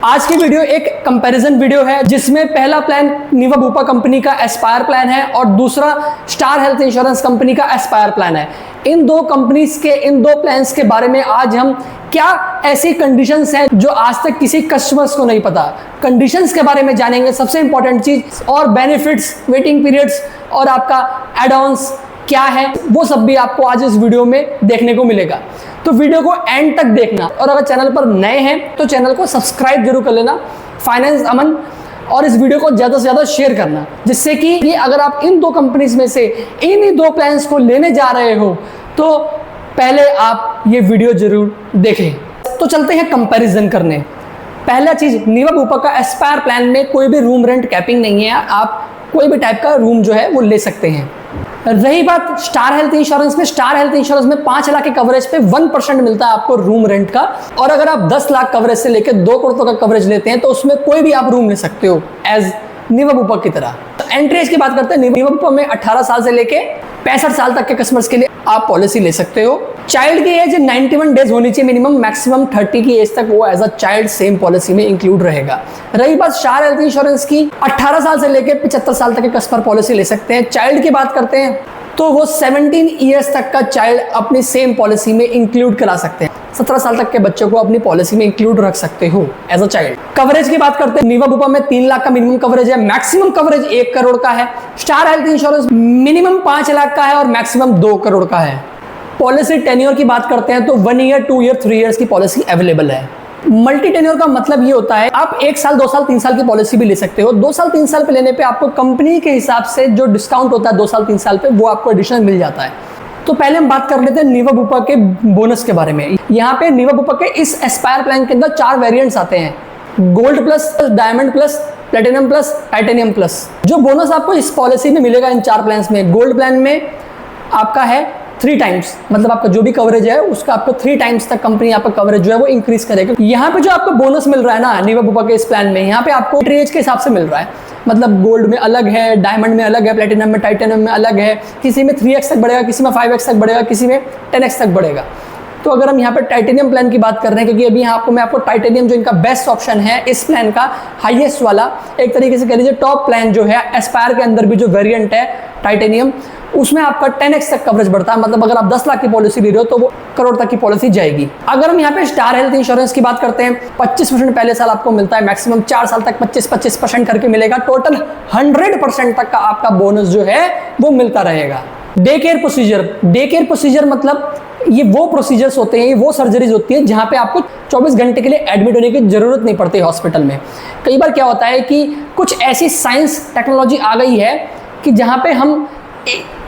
आज की वीडियो एक कंपैरिजन वीडियो है जिसमें पहला प्लान नीवा बुपा कंपनी का एस्पायर प्लान है और दूसरा स्टार हेल्थ इंश्योरेंस कंपनी का एस्पायर प्लान है। इन दो कंपनीज के इन दो प्लान्स के बारे में आज हम क्या ऐसी कंडीशंस हैं जो आज तक किसी कस्टमर्स को नहीं पता, कंडीशंस के बारे में जानेंगे। सबसे इंपॉर्टेंट चीज और बेनिफिट्स, वेटिंग पीरियड्स और आपका एड ऑन्स क्या है, वो सब भी आपको आज इस वीडियो में देखने को मिलेगा। तो वीडियो को एंड तक देखना और अगर चैनल पर नए हैं तो चैनल को सब्सक्राइब जरूर कर लेना, फाइनेंस अमन, और इस वीडियो को ज़्यादा से ज़्यादा शेयर करना, जिससे कि अगर आप इन दो कंपनीज में से इन ही दो प्लान्स को लेने जा रहे हो तो पहले आप ये वीडियो जरूर देखें। तो चलते हैं कंपैरिजन करने। पहला चीज़, नीवा बुपा का एस्पायर प्लान में कोई भी रूम रेंट कैपिंग नहीं है, आप कोई भी टाइप का रूम जो है वो ले सकते हैं। रही बात स्टार हेल्थ इंश्योरेंस में, स्टार हेल्थ इंश्योरेंस में 5 लाख के कवरेज पे 1% मिलता है आपको रूम रेंट का, और अगर आप 10 लाख कवरेज से लेकर 2 करोड़ तक का कवरेज लेते हैं तो उसमें कोई भी आप रूम ले सकते हो एज नीवा बुपा की तरह। एंट्री एज की बात करते हैं, नीवा बुपा में 18 साल से लेके 65 साल तक के कस्टमर्स के लिए आप पॉलिसी ले सकते हो। चाइल्ड की एज 91 डेज होनी चाहिए मिनिमम, मैक्सिमम 30 की एज तक वो age a child same policy में इंक्लूड रहेगा। रही बात स्टार हेल्थ इंश्योरेंस की, 18 साल से लेकर 75 साल तक के कस्टमर पॉलिसी ले सकते हैं। चाइल्ड की बात करते हैं तो वो 17 ईयर्स तक का चाइल्ड अपनी सेम पॉलिसी में इंक्लूड करा सकते हैं। 17 साल तक के बच्चों को अपनी पॉलिसी में इंक्लूड रख सकते हो एज अ चाइल्ड। कवरेज की बात करते हैं, नीवा बुपा में 3 लाख का मिनिमम कवरेज है, मैक्सिमम कवरेज 1 करोड़ का है। Star health insurance minimum 5 lakh का है और मैक्सिमम 2 करोड़ का है। पॉलिसी टेन्योर की बात करते हैं तो 1 ईयर, 2 ईयर, 3 ईयर्स की पॉलिसी अवेलेबल है। मल्टी टेन्योर का मतलब ये होता है आप 1 साल, 2 साल, 3 साल की पॉलिसी भी ले सकते हो। 2 साल, 3 साल पे लेने पे आपको कंपनी के हिसाब से जो डिस्काउंट होता है 2 साल, 3 साल पे, वो आपको एडिशनल मिल जाता है। तो पहले हम बात कर लेते हैं नीवा बुपा के बोनस के बारे में। यहाँ पे नीवा बुपा के इस एस्पायर प्लान के अंदर 4 वेरिएंट्स आते हैं, gold plus, diamond plus, platinum plus, titanium plus. जो बोनस आपको इस पॉलिसी में मिलेगा इन 4 प्लान्स में, गोल्ड प्लान में आपका है 3 टाइम्स, मतलब आपका जो भी कवरेज है उसका आपको 3 टाइम्स तक कंपनी आपका कवरेज जो है वो इंक्रीज करेगी। यहाँ पे जो आपको बोनस मिल रहा है ना नीवा बुपा के इस प्लान में, यहाँ पे आपको एज के हिसाब से मिल रहा है, मतलब गोल्ड में अलग है, डायमंड में अलग है, प्लेटिनम में, टाइटेनियम में अलग है। किसी में 3x तक बढ़ेगा, किसी में 5x तक बढ़ेगा, किसी में 10x तक बढ़ेगा। तो अगर हम यहाँ पे टाइटेनियम प्लान की बात कर रहे हैं, क्योंकि अभी यहाँ मैं आपको टाइटेनियम जो इनका बेस्ट ऑप्शन है इस प्लान का, हाईएस्ट वाला, एक तरीके से कह लीजिए टॉप प्लान जो है एस्पायर के अंदर भी जो वेरिएंट है टाइटेनियम, उसमें आपका 10x तक कवरेज बढ़ता है। मतलब अगर आप 10 लाख की पॉलिसी ले रहे हो तो वो करोड़ तक की पॉलिसी जाएगी। अगर हम यहाँ पे स्टार हेल्थ इंश्योरेंस की बात करते हैं, 25% पहले साल आपको मिलता है, मैक्सिमम 4 साल तक 25% करके मिलेगा। टोटल 100% तक का आपका बोनस जो है वो मिलता रहेगा। Day care procedure, day care procedure मतलब ये वो प्रोसीजर्स होते हैं, ये वो सर्जरीज होती है जहाँ पे आपको 24 घंटे के लिए एडमिट होने की जरूरत नहीं पड़ती हॉस्पिटल में। कई बार क्या होता है कि कुछ ऐसी साइंस टेक्नोलॉजी आ गई है कि जहाँ पे हम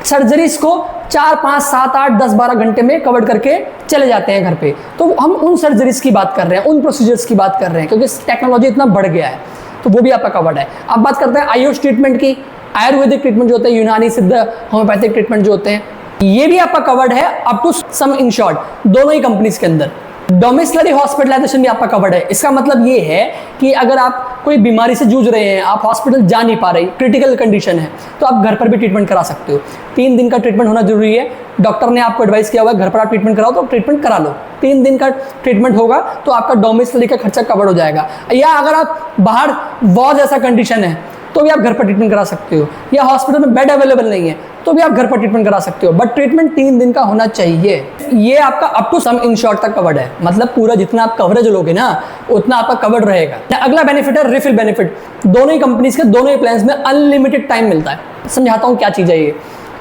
सर्जरीज को 4, 5, 7, 8, 10, 12 घंटे में कवर करके चले जाते हैं घर पे। तो हम उन सर्जरीज की बात कर रहे हैं, उन प्रोसीजर्स की बात कर रहे हैं, क्योंकि टेक्नोलॉजी इतना बढ़ गया है, तो वो भी आपका कवर्ड है। अब बात करते हैं आयुष ट्रीटमेंट की, आयुर्वेदिक ट्रीटमेंट जो होते हैं, यूनानी, सिद्ध, होम्योपैथिक ट्रीटमेंट जो होते हैं, ये भी आपका कवर्ड है अप टू सम इंश्योर्ड, दोनों ही कंपनीज के अंदर। डोमिसलरी हॉस्पिटलाइजेशन भी आपका कवर्ड है। इसका मतलब ये है कि अगर आप कोई बीमारी से जूझ रहे हैं, आप हॉस्पिटल जा नहीं पा रहे, क्रिटिकल कंडीशन है, तो आप घर पर भी ट्रीटमेंट करा सकते हो। 3 दिन का ट्रीटमेंट होना जरूरी है। डॉक्टर ने आपको एडवाइस किया हुआ है घर पर आप ट्रीटमेंट कराओ, तो ट्रीटमेंट करा लो। 3 दिन का ट्रीटमेंट होगा तो आपका डोमिसलरी का खर्चा कवर हो जाएगा। या अगर आप बाहर बहुत ऐसा कंडीशन है तो भी आप घर पर ट्रीटमेंट करा सकते हो, या हॉस्पिटल में बेड अवेलेबल नहीं है तो भी आप घर पर ट्रीटमेंट करा सकते हो, बट ट्रीटमेंट 3 दिन का होना चाहिए। ये आपका अप टू सम इंश्योर्ड तक कवर्ड है, मतलब पूरा जितना आप कवरेज लोगे ना उतना आपका कवर्ड रहेगा। अगला बेनिफिट है रिफिल बेनिफिट। दोनों ही कंपनीज के दोनों ही प्लान्स में अनलिमिटेड टाइम मिलता है। समझाता हूँ क्या चीज़ है ये।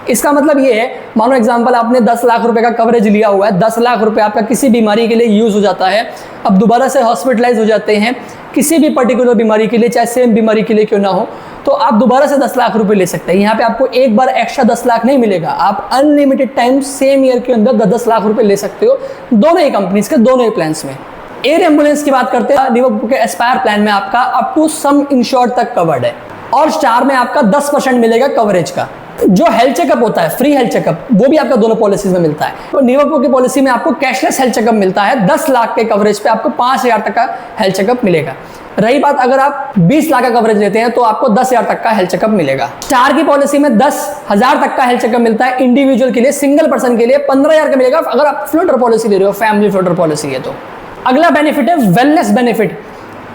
इसका मतलब ये है, मानो एग्जांपल आपने 10 लाख रुपए का कवरेज लिया हुआ है, 10 लाख रुपए आपका किसी बीमारी के लिए यूज हो जाता है, अब दोबारा से हॉस्पिटलाइज हो जाते हैं किसी भी पर्टिकुलर बीमारी के लिए, चाहे सेम बीमारी के लिए क्यों ना हो, तो आप दोबारा से 10 लाख रुपए ले सकते हैं। यहाँ पे आपको एक बार एक्स्ट्रा 10 लाख नहीं मिलेगा, आप अनलिमिटेड टाइम सेम ईयर के अंदर 10 लाख रुपए ले सकते हो, दोनों ही कंपनीज के दोनों ही प्लान्स में। एयर एम्बुलेंस की बात करते हैं, नीवा बुपा के एस्पायर प्लान में आपका अप टू सम इंश्योर्ड तक कवर्ड है, और स्टार में आपका 10% मिलेगा कवरेज का। जो हेल्थ चेकअप होता है, फ्री हेल्थ चेकअप, वो भी आपका दोनों पॉलिसीज में मिलता है। तो नीवा बुपा की पॉलिसी में आपको कैशलेस हेल्थ चेकअप मिलता है, 10 लाख के कवरेज पे आपको 5,000 तक का हेल्थ चेकअप मिलेगा। रही बात अगर आप 20 लाख का कवरेज लेते हैं तो आपको 10,000 तक का हेल्थ चेकअप मिलेगा। स्टार की पॉलिसी में 10,000 तक का हेल्थ चेकअप मिलता है इंडिविजुअल के लिए, सिंगल पर्सन के लिए 15,000 का मिलेगा अगर आप फ्लोटर पॉलिसी ले रहे हो, फैमिली फ्लोटर पॉलिसी है तो। अगला बेनिफिट है वेलनेस बेनिफिट।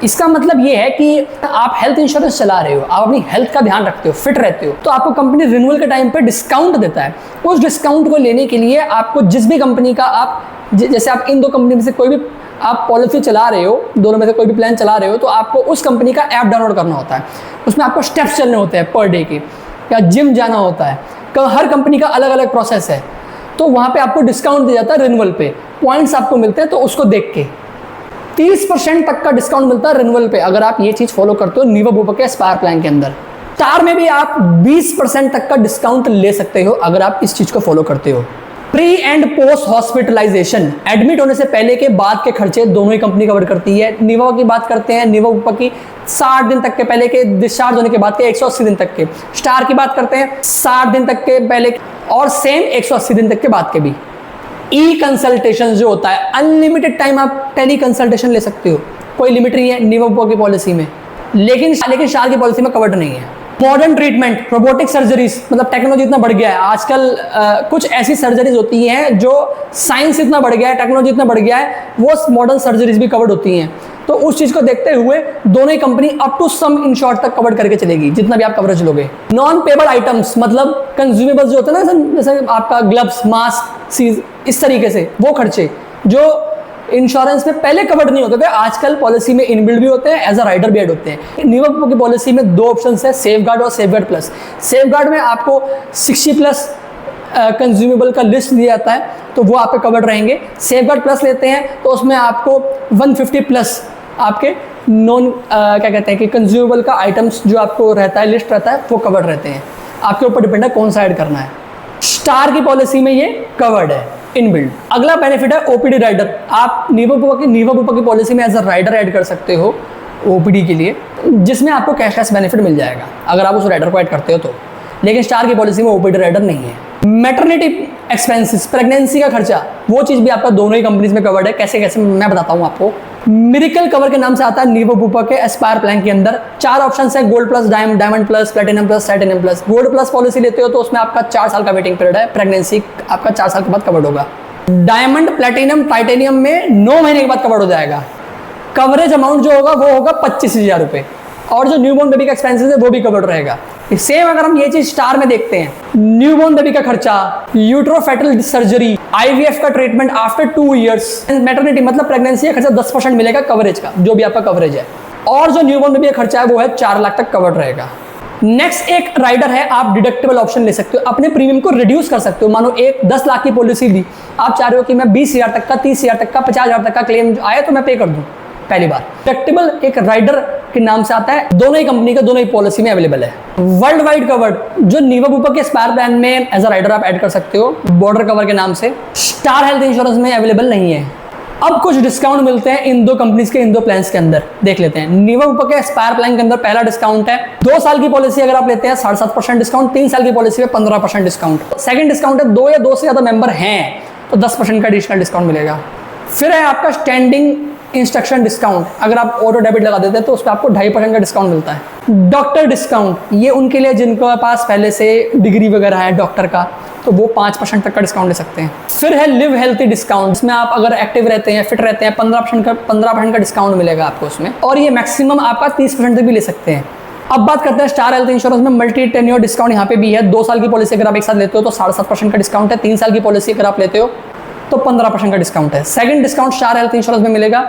इसका मतलब ये है कि आप हेल्थ इंश्योरेंस चला रहे हो, आप अपनी हेल्थ का ध्यान रखते हो, फिट रहते हो, तो आपको कंपनी रिन्यूअल के टाइम पे डिस्काउंट देता है। उस डिस्काउंट को लेने के लिए आपको जिस भी कंपनी का आप जैसे आप इन दो कंपनी में से कोई भी आप पॉलिसी चला रहे हो, दोनों में से कोई भी प्लान चला रहे हो, तो आपको उस कंपनी का ऐप डाउनलोड करना होता है। उसमें आपको स्टेप्स चलने होते हैं पर डे के, या जिम जाना होता है, हर कंपनी का अलग अलग प्रोसेस है। तो वहाँ पे आपको डिस्काउंट दिया जाता है रिन्यूअल पे, पॉइंट्स आपको मिलते हैं, तो उसको देख के 30% तक का डिस्काउंट मिलता है रिन्यूअल पे, अगर आप ये चीज़ फॉलो करते हो नीवा बुपा के एस्पायर प्लान के अंदर। स्टार में भी आप 20% तक का डिस्काउंट ले सकते हो अगर आप इस चीज़ को फॉलो करते हो। Pre and post hospitalisation, admit होने से पहले के बाद के खर्चे दोनों ही कंपनी कवर करती है। नीवा की बात करते हैं, नीवा बुपा की 60 दिन तक के पहले के, डिस्चार्ज होने के बाद के 180 दिन तक के। स्टार की बात करते हैं 60 दिन तक के पहले और सेम 180 दिन तक के बाद के भी। ई कंसल्टेशन जो होता है, अनलिमिटेड टाइम आप टेली कंसल्टेशन ले सकते हो, कोई लिमिट नहीं है नीवा बुपा की पॉलिसी में, लेकिन स्टार की पॉलिसी में कवर्ड नहीं है। मॉडर्न ट्रीटमेंट, रोबोटिक सर्जरीज, मतलब टेक्नोलॉजी इतना बढ़ गया है आजकल, कुछ ऐसी सर्जरीज होती हैं जो साइंस इतना बढ़ गया है, टेक्नोलॉजी इतना बढ़ गया है, वो मॉडर्न सर्जरीज भी कवर्ड होती हैं। तो उस चीज़ को देखते हुए दोनों ही company up to sum insured तक कवर करके चलेगी, जितना भी आप कवरेज लोगे। नॉन पेबल आइटम्स, मतलब कंज्यूमेबल्स जो होते हैं ना, जैसे आपका ग्लव्स, मास्क, सीज, इस तरीके से वो खर्चे जो इंश्योरेंस में पहले कवर्ड नहीं होते थे, आजकल पॉलिसी में इनबिल्ड भी होते हैं, एज अ राइडर भी ऐड होते हैं। नीवा बुपा की पॉलिसी में दो ऑप्शन है, सेफगार्ड और सेफगार्ड प्लस। सेफगार्ड में आपको 60+ कंज्यूमेबल का लिस्ट दिया जाता है, तो वो आप पे कवर्ड रहेंगे। सेफगार्ड प्लस लेते हैं तो उसमें आपको 150+ आपके नॉन क्या कहते हैं कि कंज्यूमेबल का आइटम्स जो आपको रहता है, लिस्ट रहता है, वो कवर्ड रहते हैं। आपके ऊपर डिपेंड है कौन सा ऐड करना है। स्टार की पॉलिसी में ये कवर्ड है इनबिल्ड। अगला बेनिफिट है ओपीडी राइडर। आप नीवा बुपा की पॉलिसी में एज अ राइडर ऐड कर सकते हो ओपीडी के लिए, जिसमें आपको कैशलेस बेनिफिट मिल जाएगा अगर आप उस राइडर को ऐड करते हो तो। लेकिन स्टार की पॉलिसी में ओपीडी राइडर नहीं है। मैटरनिटी एक्सपेंसेस, प्रेगनेंसी का खर्चा, वो चीज़ भी आपका दोनों ही कंपनीज में कवर्ड है। कैसे कैसे मैं बताता हूँ आपको। मिरेकल कवर के नाम से आता है नीवा बुपा के एस्पायर प्लान के अंदर। 4 ऑप्शन है, gold plus, diamond plus, platinum plus, titanium plus. Gold plus policy लेते हो तो उसमें आपका 4 साल का वेटिंग पीरियड है, प्रेगनेंसी आपका 4 साल के बाद कवर्ड होगा। डायमंड, प्लेटिनम, टाइटेनियम में 9 महीने के बाद कवर्ड हो जाएगा। कवरेज अमाउंट जो होगा वो होगा 25,000 रुपये, और जो न्यूबॉर्न बेबी का एक्सपेंसेस है वो भी कवर्ड रहेगा। सेम अगर हम ये चीज स्टार में देखते हैं, न्यूबॉर्न बेबी का खर्चा, यूट्रोफेटल सर्जरी, आईवीएफ का ट्रीटमेंट आफ्टर 2 इयर्स, मैटरनिटी मतलब प्रेगनेंसी का खर्चा 10% मिलेगा कवरेज का, जो भी आपका कवरेज है। और जो न्यूबॉर्न बेबी का खर्चा है वो है 4 लाख तक कवर्ड रहेगा। नेक्स्ट एक राइडर है, आप डिडक्टेबल ऑप्शन ले सकते हो, अपने प्रीमियम को रिड्यूस कर सकते हो। मानो एक 10 लाख की पॉलिसी ली, आप चाह रहे हो कि मैं 20,000 तक का, 30,000 तक का, 50,000 तक का क्लेम आए तो मैं पे कर दूं पहली बार। डिडक्टेबल एक राइडर के नाम से आता है, दोनों ही कंपनी का दोनों ही पॉलिसी में अवेलेबल है। वर्ल्ड वाइड कवर्ड, जो नीवा बुपा के एस्पायर प्लान में एज अ राइडर आप ऐड कर सकते हो बॉर्डर कवर के नाम से, स्टार हेल्थ इंश्योरेंस में अवेलेबल नहीं है। अब कुछ डिस्काउंट मिलते हैं इन दो कंपनीज के, इन दो प्लान्स के अंदर, देख लेते हैं। नीवा बुपा के एस्पायर प्लान के अंदर पहला डिस्काउंट है 2 साल की पॉलिसी अगर आप लेते हैं 7.5% डिस्काउंट, 3 साल की पॉलिसी में 15% डिस्काउंट। सेकंड डिस्काउंट है 2 या 2 से ज्यादा मेंबर हैं तो 10% का एडिशनल डिस्काउंट मिलेगा। फिर है आपका स्टैंडिंग इंस्ट्रक्शन डिस्काउंट, अगर आप ऑटो डेबिट लगा देते हैं तो उस पर आपको 2.5% का डिस्काउंट मिलता है। डॉक्टर डिस्काउंट, ये उनके लिए जिनके पास पहले से डिग्री वगैरह है डॉक्टर का, तो वो 5% तक का डिस्काउंट ले सकते हैं। फिर है लिव हेल्थी डिस्काउंट, इसमें आप अगर एक्टिव रहते हैं, फिट रहते हैं, 15% का डिस्काउंट मिलेगा आपको उसमें, और ये मैक्सिमम आपका 30% तक भी ले सकते हैं। अब बात करते हैं स्टार हेल्थ इंश्योरेंस में मल्टी टेन्योर डिस्काउंट यहाँ पे भी है। 2 साल की पॉलिसी अगर आप एक साथ लेते हो तो 7.5% का डिस्काउंट है। 3 साल की पॉलिसी अगर आप लेते हो तो 15% का डिस्काउंट है। Second discount star health insurance में मिलेगा।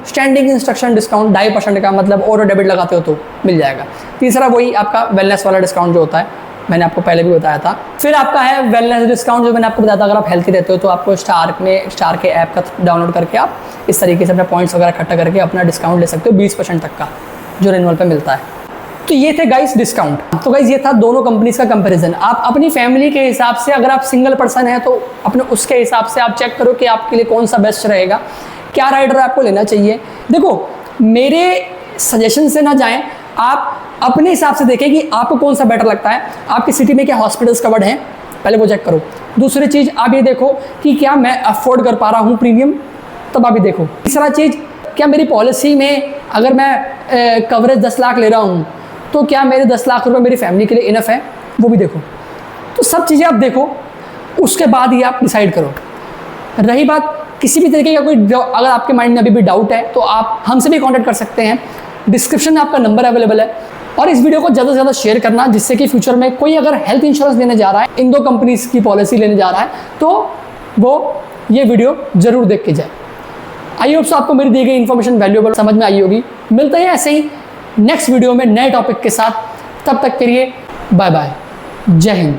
स्टैंडिंग इंस्ट्रक्शन डिस्काउंट 2.5% का, मतलब ऑटो डेबिट लगाते हो तो मिल जाएगा। तीसरा वही आपका वेलनेस वाला डिस्काउंट जो होता है, मैंने आपको पहले भी बताया था। फिर आपका है वेलनेस डिस्काउंट, जो मैंने आपको बताया था अगर आप हेल्थी रहते हो तो आपको स्टार के ऐप का डाउनलोड करके आप इस तरीके से अपने पॉइंट्स वगैरह इकट्ठा करके अपना डिस्काउंट ले सकते हो 20% तक का, जो रिन्यूअल पे मिलता है। तो ये थे गाइस डिस्काउंट। तो गाइस ये था दोनों कंपनीज का कंपैरिजन। आप अपनी फैमिली के हिसाब से, अगर आप सिंगल पर्सन है तो अपने उसके हिसाब से आप चेक करो कि आपके लिए कौन सा बेस्ट रहेगा, क्या राइडर आपको लेना चाहिए। देखो मेरे सजेशन से ना जाएं, आप अपने हिसाब से देखें कि आपको कौन सा बेटर लगता है। आपकी सिटी में क्या हॉस्पिटल्स कवर्ड हैं, पहले वो चेक करो। दूसरी चीज़ आप ये देखो कि क्या मैं अफोर्ड कर पा रहा हूँ प्रीमियम, तब आप ये देखो। तीसरा चीज़, क्या मेरी पॉलिसी में अगर मैं कवरेज 10 लाख ले रहा हूँ तो क्या मेरे 10 लाख रुपए मेरी फैमिली के लिए इनफ है, वो भी देखो। तो सब चीज़ें आप देखो, उसके बाद ही आप डिसाइड करो। रही बात किसी भी तरीके का कोई अगर आपके माइंड में अभी भी डाउट है तो आप हमसे भी कॉन्टैक्ट कर सकते हैं। डिस्क्रिप्शन में आपका नंबर अवेलेबल है। और इस वीडियो को ज़्यादा से ज़्यादा शेयर करना, जिससे कि फ्यूचर में कोई अगर हेल्थ इंश्योरेंस लेने जा रहा है, इन 2 कंपनीज की पॉलिसी लेने जा रहा है, तो वो ये वीडियो जरूर देख के जाए। आई होप सो आपको मेरी दी गई इन्फॉर्मेशन वैल्यूएबल समझ में आई होगी। मिलते हैं ऐसे ही नेक्स्ट वीडियो में नए टॉपिक के साथ। तब तक के लिए बाय बाय, जय हिंद।